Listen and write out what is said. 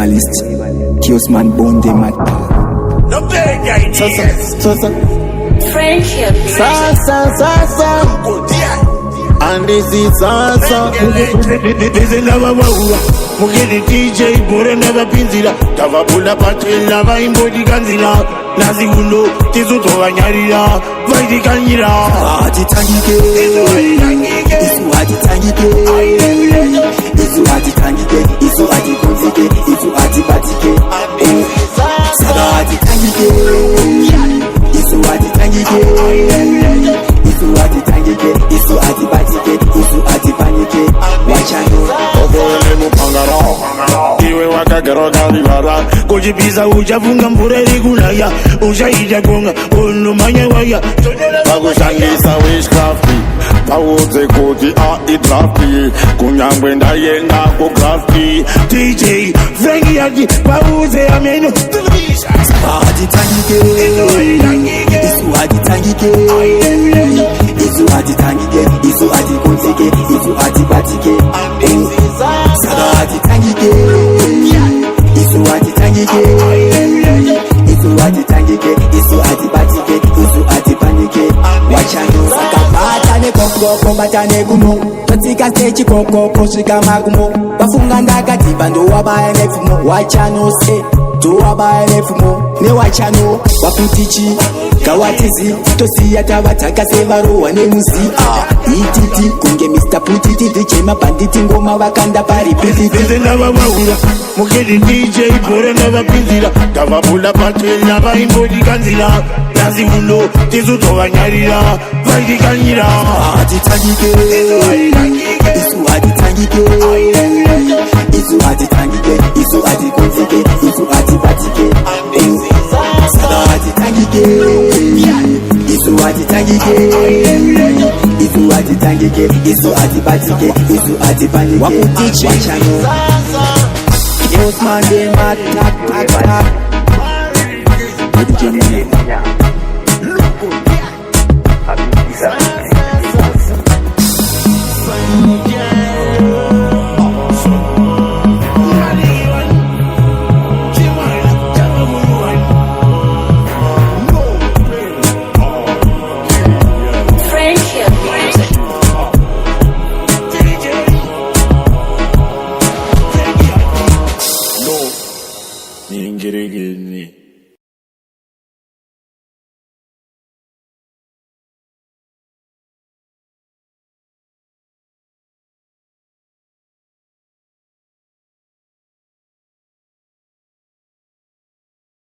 herbalist. Kills man bone them at. No big ideas. Frank here. And this is Sasa. This is never wow. Mugeli DJ bore never pinzila. Tava pula patri lava imbodi kanzila. Nazi uno tizu towa nyarira. Vaidi kanyira. Ati tangike. Isu ati tangike. Isu ati tangike. Isu ati konzike. Isu ati batike. Sada ati tangike. Isu ati tangike. Isu ati tangike. Isu ati batike. Isu ati panike. Wachano. Ogole mupangara. Iwe wakagero galivara. Kujibiza ujafunga mpureri kulaya. Ujaija konga. Unumanya waya. Bakushangisa witchcrafty. Bawuze kuti idrafty. Kunyangwe ndayenda kugrafty. DJ Frankie ati bawuze ameno. Ati tangike. Isu ati tangike. Isu ati tangike. Isu ati konzike. Isu ati batike. Sada ati tangike. Isu ati tangike. Isu ati tangike. Isu ati batike. Isu ati panike. Wachano sakapata ne koko batane gumo. Totsika stage koko shika magumo. Bafunga ndakati bando wabaya nefumo. Wachano se tuwabaya nefumo. Ne wachano waputichi kawatizi tosiya tabataka sevarowa nemuzi ititi kunge Mr. Putiti vichema banditi ngoma vakanda pari pititi. This is never wow. Mugeli DJ bore never pinzila. Tava pula patri lava imbodi kanzila. Nazi uno tizu towa nyarira. Vaidi kanyira. Ati tangike. Isu ati tangike. Isu ati tangike. Isu ati konzike. Isu ati batike. Sada ati tangike. Isu ati tangike. Isu ati tangike. Isu ati batike. Isu ati panike. Waputichi wachano. Kills man dem at tap.